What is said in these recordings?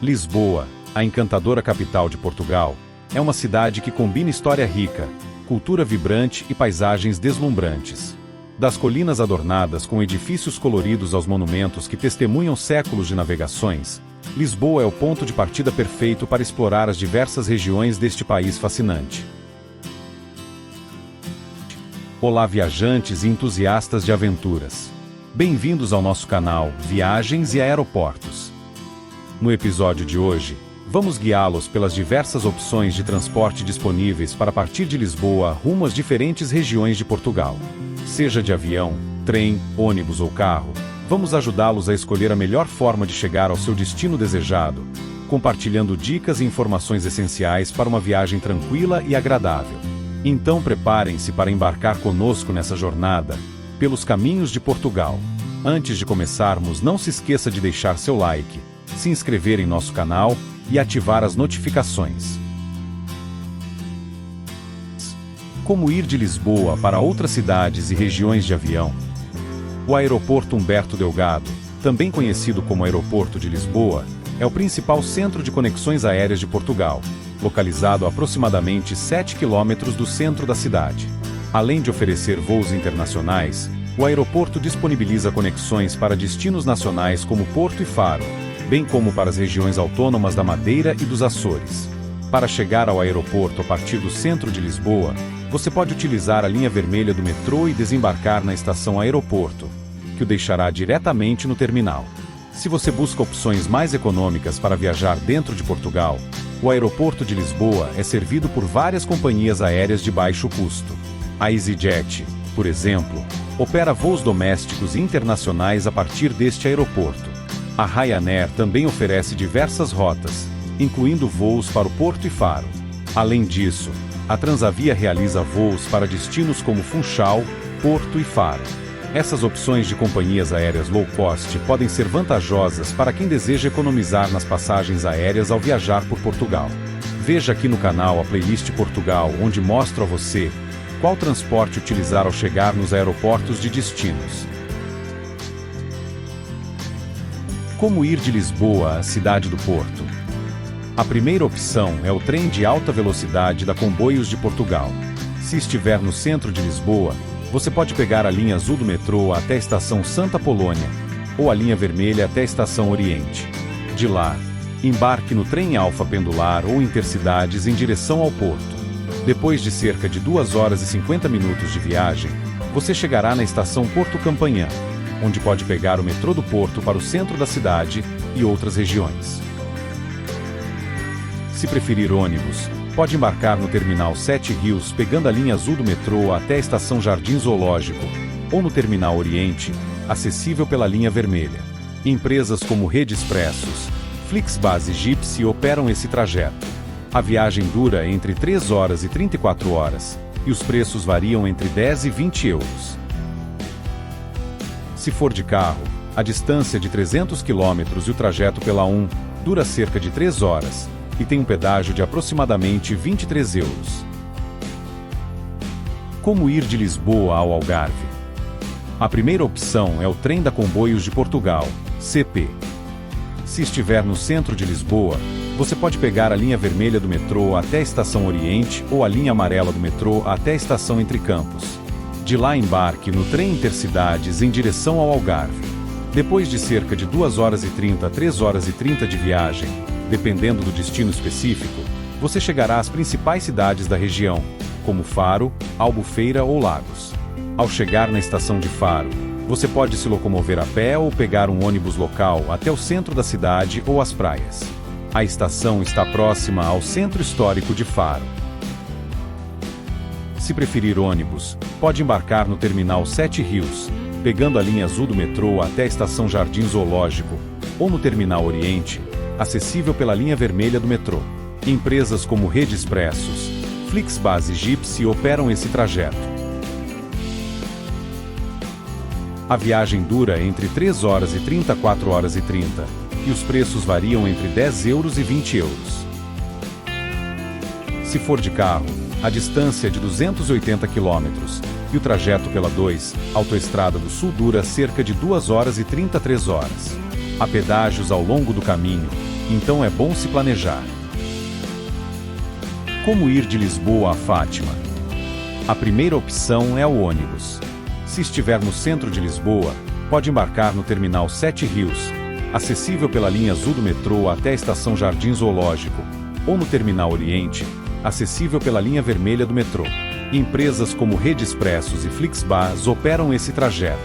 Lisboa, a encantadora capital de Portugal, é uma cidade que combina história rica, cultura vibrante e paisagens deslumbrantes. Das colinas adornadas com edifícios coloridos aos monumentos que testemunham séculos de navegações, Lisboa é o ponto de partida perfeito para explorar as diversas regiões deste país fascinante. Olá, viajantes e entusiastas de aventuras. Bem-vindos ao nosso canal Viagens e Aeroportos. No episódio de hoje, vamos guiá-los pelas diversas opções de transporte disponíveis para partir de Lisboa rumo às diferentes regiões de Portugal. Seja de avião, trem, ônibus ou carro, vamos ajudá-los a escolher a melhor forma de chegar ao seu destino desejado, compartilhando dicas e informações essenciais para uma viagem tranquila e agradável. Então preparem-se para embarcar conosco nessa jornada pelos caminhos de Portugal. Antes de começarmos, não se esqueça de deixar seu like, se inscrever em nosso canal e ativar as notificações. Como ir de Lisboa para outras cidades e regiões de avião? O Aeroporto Humberto Delgado, também conhecido como Aeroporto de Lisboa, é o principal centro de conexões aéreas de Portugal, localizado a aproximadamente 7 km do centro da cidade. Além de oferecer voos internacionais, o aeroporto disponibiliza conexões para destinos nacionais como Porto e Faro, bem como para as regiões autônomas da Madeira e dos Açores. Para chegar ao aeroporto a partir do centro de Lisboa, você pode utilizar a linha vermelha do metrô e desembarcar na estação Aeroporto, que o deixará diretamente no terminal. Se você busca opções mais econômicas para viajar dentro de Portugal, o aeroporto de Lisboa é servido por várias companhias aéreas de baixo custo. A EasyJet, por exemplo, opera voos domésticos e internacionais a partir deste aeroporto. A Ryanair também oferece diversas rotas, incluindo voos para o Porto e Faro. Além disso, a Transavia realiza voos para destinos como Funchal, Porto e Faro. Essas opções de companhias aéreas low cost podem ser vantajosas para quem deseja economizar nas passagens aéreas ao viajar por Portugal. Veja aqui no canal a playlist Portugal, onde mostro a você qual transporte utilizar ao chegar nos aeroportos de destinos. Como ir de Lisboa à cidade do Porto? A primeira opção é o trem de alta velocidade da Comboios de Portugal. Se estiver no centro de Lisboa, você pode pegar a linha azul do metrô até a estação Santa Polónia, ou a linha vermelha até a estação Oriente. De lá, embarque no trem Alfa Pendular ou Intercidades em direção ao Porto. Depois de cerca de 2 horas e 50 minutos de viagem, você chegará na estação Porto Campanhã, onde pode pegar o metrô do Porto para o centro da cidade e outras regiões. Se preferir ônibus, pode embarcar no terminal 7 Rios pegando a linha azul do metrô até a estação Jardim Zoológico, ou no terminal Oriente, acessível pela linha vermelha. Empresas como Rede Expressos, Flixbus e Gipsy operam esse trajeto. A viagem dura entre 3 horas e 34 horas, e os preços variam entre 10 e 20 euros. Se for de carro, a distância é de 300 km e o trajeto pela 1 dura cerca de 3 horas, e tem um pedágio de aproximadamente 23 euros. Como ir de Lisboa ao Algarve? A primeira opção é o trem da Comboios de Portugal, CP. Se estiver no centro de Lisboa, você pode pegar a linha vermelha do metrô até a estação Oriente ou a linha amarela do metrô até a estação Entre Campos. De lá embarque no trem Intercidades em direção ao Algarve. Depois de cerca de 2 horas e 30 a 3 horas e 30 de viagem, dependendo do destino específico, você chegará às principais cidades da região, como Faro, Albufeira ou Lagos. Ao chegar na estação de Faro, você pode se locomover a pé ou pegar um ônibus local até o centro da cidade ou as praias. A estação está próxima ao Centro Histórico de Faro. Se preferir ônibus, pode embarcar no terminal 7 Rios, pegando a linha azul do metrô até a estação Jardim Zoológico, ou no terminal Oriente, acessível pela linha vermelha do metrô. Empresas como Rede Expressos, Flixbus e Gipsy operam esse trajeto. A viagem dura entre 3 horas e 34 horas e 30, e os preços variam entre 10 euros e 20 euros. Se for de carro, a distância é de 280 km, e o trajeto pela 2, Autoestrada do Sul, dura cerca de 2 horas e 33 horas. Há pedágios ao longo do caminho, então é bom se planejar. Como ir de Lisboa a Fátima? A primeira opção é o ônibus. Se estiver no centro de Lisboa, pode embarcar no Terminal 7 Rios, acessível pela linha azul do metrô até a Estação Jardim Zoológico, ou no Terminal Oriente, acessível pela linha vermelha do metrô. Empresas como Rede Expressos e Flixbus operam esse trajeto.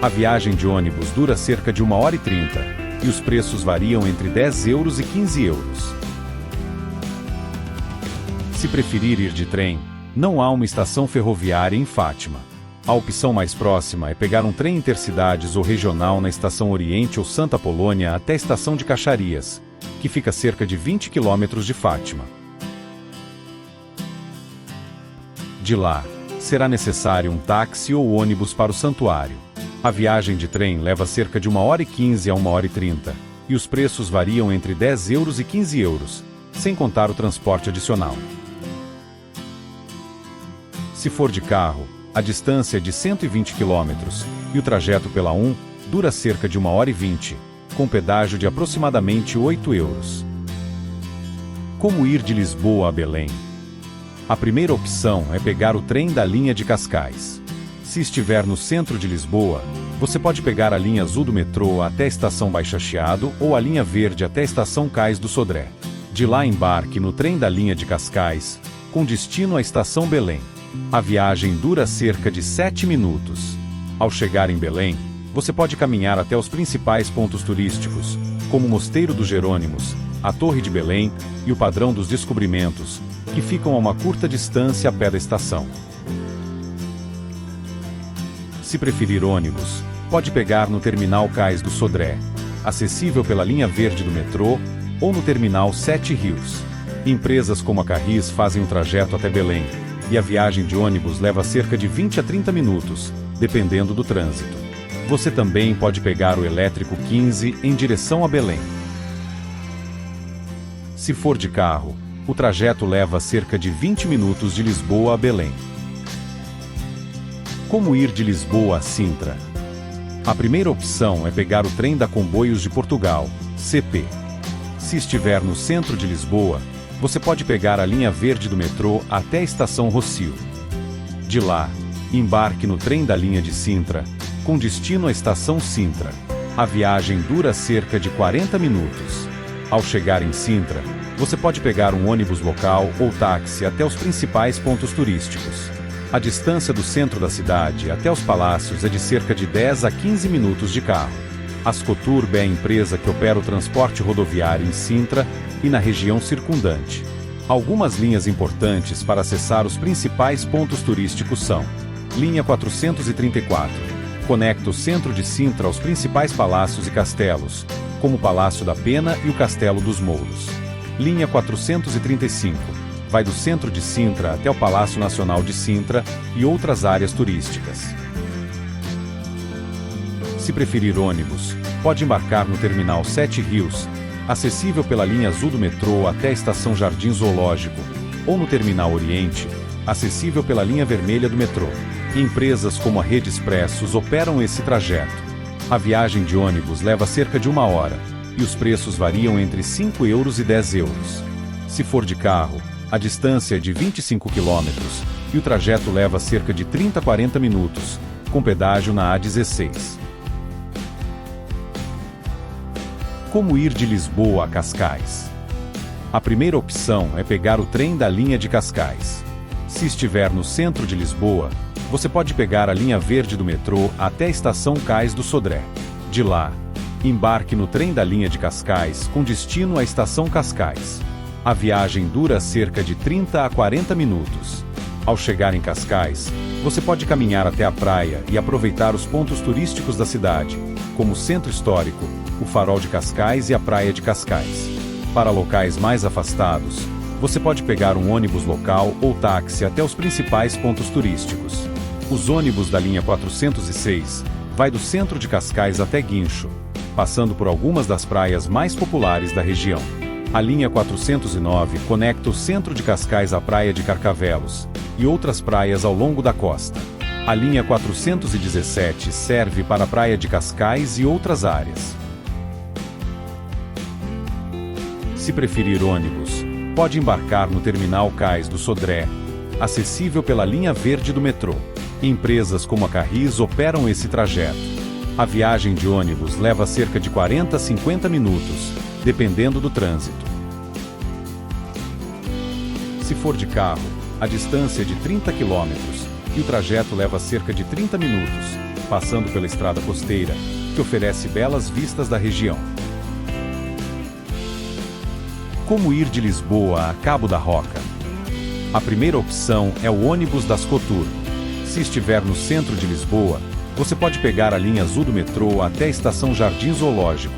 A viagem de ônibus dura cerca de 1h30, e os preços variam entre 10 euros e 15 euros. Se preferir ir de trem, não há uma estação ferroviária em Fátima. A opção mais próxima é pegar um trem intercidades ou regional na Estação Oriente ou Santa Polônia até a Estação de Caxarias, que fica a cerca de 20 km de Fátima. De lá, será necessário um táxi ou ônibus para o santuário. A viagem de trem leva cerca de 1h15 a 1h30, e os preços variam entre 10 euros e 15 euros, sem contar o transporte adicional. Se for de carro, a distância é de 120 km, e o trajeto pela 1 dura cerca de 1h20, com pedágio de aproximadamente 8 euros. Como ir de Lisboa a Belém? A primeira opção é pegar o trem da linha de Cascais. Se estiver no centro de Lisboa, você pode pegar a linha azul do metrô até a Estação Baixa Chiado ou a linha verde até a Estação Cais do Sodré. De lá embarque no trem da linha de Cascais, com destino à Estação Belém. A viagem dura cerca de 7 minutos. Ao chegar em Belém, você pode caminhar até os principais pontos turísticos, como o Mosteiro dos Jerônimos, a Torre de Belém e o Padrão dos Descobrimentos, que ficam a uma curta distância a pé da estação. Se preferir ônibus, pode pegar no Terminal Cais do Sodré, acessível pela linha verde do metrô, ou no Terminal 7 Rios. Empresas como a Carris fazem o trajeto até Belém, e a viagem de ônibus leva cerca de 20 a 30 minutos, dependendo do trânsito. Você também pode pegar o Elétrico 15 em direção a Belém. Se for de carro, o trajeto leva cerca de 20 minutos de Lisboa a Belém. Como ir de Lisboa a Sintra? A primeira opção é pegar o trem da Comboios de Portugal, CP. Se estiver no centro de Lisboa, você pode pegar a linha verde do metrô até a Estação Rossio. De lá, embarque no trem da linha de Sintra, com destino à Estação Sintra. A viagem dura cerca de 40 minutos. Ao chegar em Sintra, você pode pegar um ônibus local ou táxi até os principais pontos turísticos. A distância do centro da cidade até os palácios é de cerca de 10 a 15 minutos de carro. A Ascoturb é a empresa que opera o transporte rodoviário em Sintra e na região circundante. Algumas linhas importantes para acessar os principais pontos turísticos são: linha 434, conecta o centro de Sintra aos principais palácios e castelos, como o Palácio da Pena e o Castelo dos Mouros. Linha 435, vai do centro de Sintra até o Palácio Nacional de Sintra e outras áreas turísticas. Se preferir ônibus, pode embarcar no Terminal 7 Rios, acessível pela linha azul do metrô até a Estação Jardim Zoológico, ou no Terminal Oriente, acessível pela linha vermelha do metrô. Empresas como a Rede Expressos operam esse trajeto. A viagem de ônibus leva cerca de 1 hora, e os preços variam entre 5 euros e 10 euros. Se for de carro, a distância é de 25 km, e o trajeto leva cerca de 30 a 40 minutos, com pedágio na A16. Como ir de Lisboa a Cascais? A primeira opção é pegar o trem da linha de Cascais. Se estiver no centro de Lisboa, você pode pegar a linha verde do metrô até a Estação Cais do Sodré. De lá, embarque no trem da linha de Cascais com destino à Estação Cascais. A viagem dura cerca de 30 a 40 minutos. Ao chegar em Cascais, você pode caminhar até a praia e aproveitar os pontos turísticos da cidade, como o Centro Histórico, o Farol de Cascais e a Praia de Cascais. Para locais mais afastados, você pode pegar um ônibus local ou táxi até os principais pontos turísticos. Os ônibus da linha 406 vai do centro de Cascais até Guincho, passando por algumas das praias mais populares da região. A linha 409 conecta o centro de Cascais à Praia de Carcavelos e outras praias ao longo da costa. A linha 417 serve para a Praia de Cascais e outras áreas. Se preferir ônibus, pode embarcar no Terminal Cais do Sodré, acessível pela linha verde do metrô. Empresas como a Carris operam esse trajeto. A viagem de ônibus leva cerca de 40 a 50 minutos, dependendo do trânsito. Se for de carro, a distância é de 30 km e o trajeto leva cerca de 30 minutos, passando pela estrada costeira, que oferece belas vistas da região. Como ir de Lisboa a Cabo da Roca? A primeira opção é o ônibus das Cotur. Se estiver no centro de Lisboa, você pode pegar a linha azul do metrô até a estação Jardim Zoológico,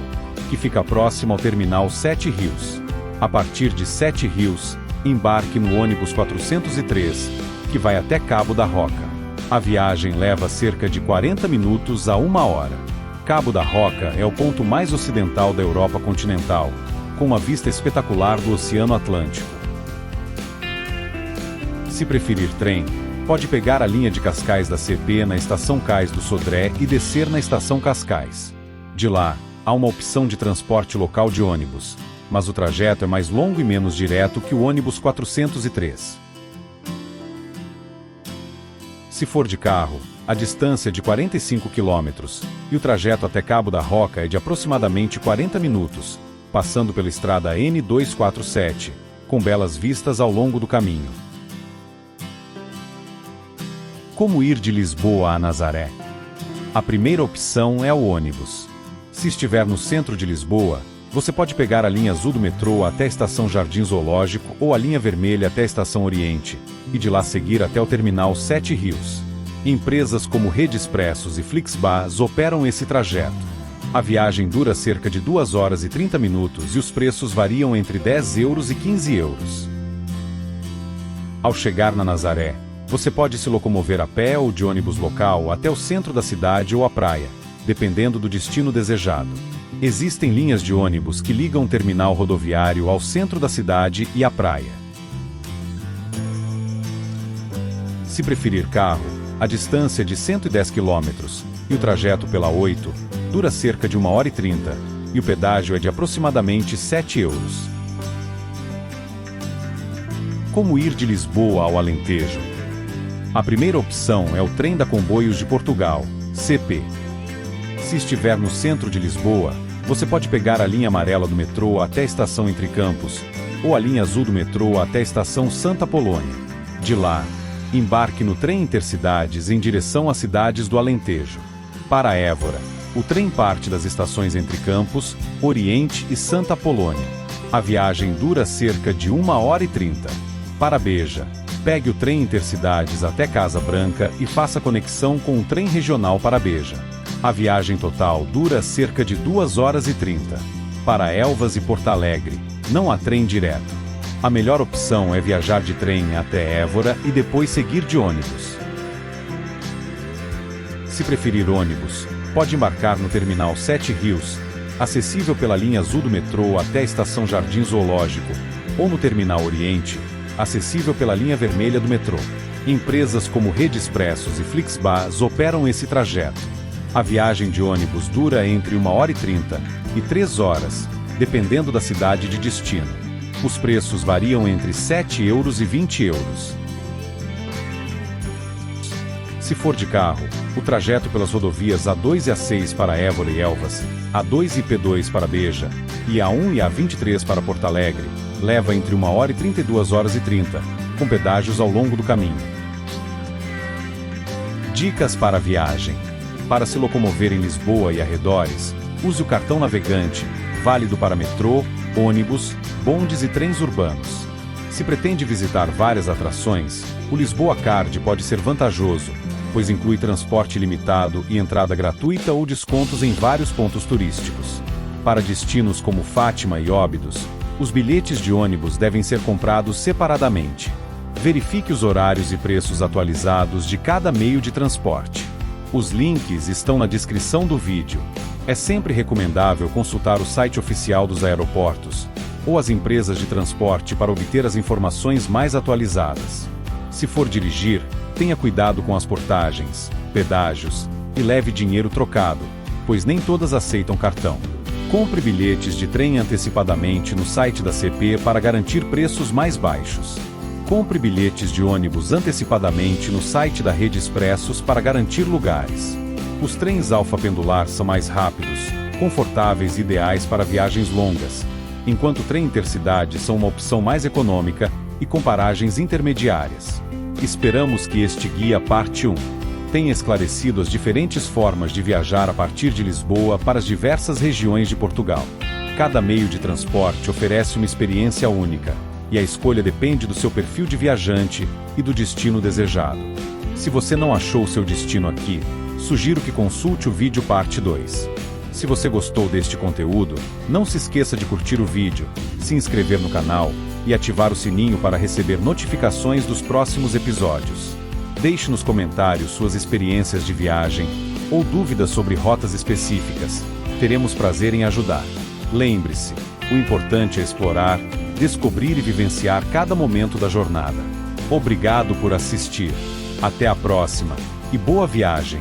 que fica próxima ao terminal Sete Rios. A partir de Sete Rios, embarque no ônibus 403, que vai até Cabo da Roca. A viagem leva cerca de 40 minutos a 1 hora. Cabo da Roca é o ponto mais ocidental da Europa continental, com uma vista espetacular do Oceano Atlântico. Se preferir trem, pode pegar a linha de Cascais da CP na estação Cais do Sodré e descer na estação Cascais. De lá, há uma opção de transporte local de ônibus, mas o trajeto é mais longo e menos direto que o ônibus 403. Se for de carro, a distância é de 45 km e o trajeto até Cabo da Roca é de aproximadamente 40 minutos, passando pela estrada N247, com belas vistas ao longo do caminho. Como ir de Lisboa a Nazaré? A primeira opção é o ônibus. Se estiver no centro de Lisboa, você pode pegar a linha azul do metrô até a estação Jardim Zoológico ou a linha vermelha até a estação Oriente, e de lá seguir até o terminal Sete Rios. Empresas como Rede Expressos e Flixbus operam esse trajeto. A viagem dura cerca de 2 horas e 30 minutos e os preços variam entre 10 euros e 15 euros. Ao chegar na Nazaré, você pode se locomover a pé ou de ônibus local até o centro da cidade ou a praia, dependendo do destino desejado. Existem linhas de ônibus que ligam o terminal rodoviário ao centro da cidade e à praia. Se preferir carro, a distância é de 110 km e o trajeto pela 8 dura cerca de 1 hora e 30 e o pedágio é de aproximadamente 7 euros. Como ir de Lisboa ao Alentejo? A primeira opção é o trem da Comboios de Portugal, CP. Se estiver no centro de Lisboa, você pode pegar a linha amarela do metrô até a estação Entre Campos ou a linha azul do metrô até a estação Santa Polônia. De lá, embarque no trem Intercidades em direção às cidades do Alentejo. Para Évora, o trem parte das estações Entre Campos, Oriente e Santa Polônia. A viagem dura cerca de 1 hora e 30. Para Beja, pegue o trem Intercidades até Casa Branca e faça conexão com o trem regional para Beja. A viagem total dura cerca de 2 horas e 30. Para Elvas e Porto Alegre, não há trem direto. A melhor opção é viajar de trem até Évora e depois seguir de ônibus. Se preferir ônibus, pode embarcar no terminal Sete Rios, acessível pela linha azul do metrô até a estação Jardim Zoológico, ou no terminal Oriente, acessível pela linha vermelha do metrô. Empresas como Rede Expressos e Flixbus operam esse trajeto. A viagem de ônibus dura entre 1 hora e 30 e 3 horas, dependendo da cidade de destino. Os preços variam entre 7 euros e 20 euros. Se for de carro, o trajeto pelas rodovias A2 e A6 para Évora e Elvas, A2 e P2 para Beja, e A1 e A23 para Porto Alegre, leva entre 1 hora e 32 horas e 30, com pedágios ao longo do caminho. Dicas para a viagem. Para se locomover em Lisboa e arredores, use o cartão navegante, válido para metrô, ônibus, bondes e trens urbanos. Se pretende visitar várias atrações, o Lisboa Card pode ser vantajoso, pois inclui transporte limitado e entrada gratuita ou descontos em vários pontos turísticos. Para destinos como Fátima e Óbidos, os bilhetes de ônibus devem ser comprados separadamente. Verifique os horários e preços atualizados de cada meio de transporte. Os links estão na descrição do vídeo. É sempre recomendável consultar o site oficial dos aeroportos ou as empresas de transporte para obter as informações mais atualizadas. Se for dirigir, tenha cuidado com as portagens, pedágios e leve dinheiro trocado, pois nem todas aceitam cartão. Compre bilhetes de trem antecipadamente no site da CP para garantir preços mais baixos. Compre bilhetes de ônibus antecipadamente no site da Rede Expressos para garantir lugares. Os trens Alfa Pendular são mais rápidos, confortáveis e ideais para viagens longas, enquanto o trem Intercidade são uma opção mais econômica e com paragens intermediárias. Esperamos que este guia parte 1 tenha esclarecido as diferentes formas de viajar a partir de Lisboa para as diversas regiões de Portugal. Cada meio de transporte oferece uma experiência única, e a escolha depende do seu perfil de viajante e do destino desejado. Se você não achou seu destino aqui, sugiro que consulte o vídeo parte 2. Se você gostou deste conteúdo, não se esqueça de curtir o vídeo, se inscrever no canal e ativar o sininho para receber notificações dos próximos episódios. Deixe nos comentários suas experiências de viagem ou dúvidas sobre rotas específicas. Teremos prazer em ajudar. Lembre-se, o importante é explorar, descobrir e vivenciar cada momento da jornada. Obrigado por assistir. Até a próxima e boa viagem!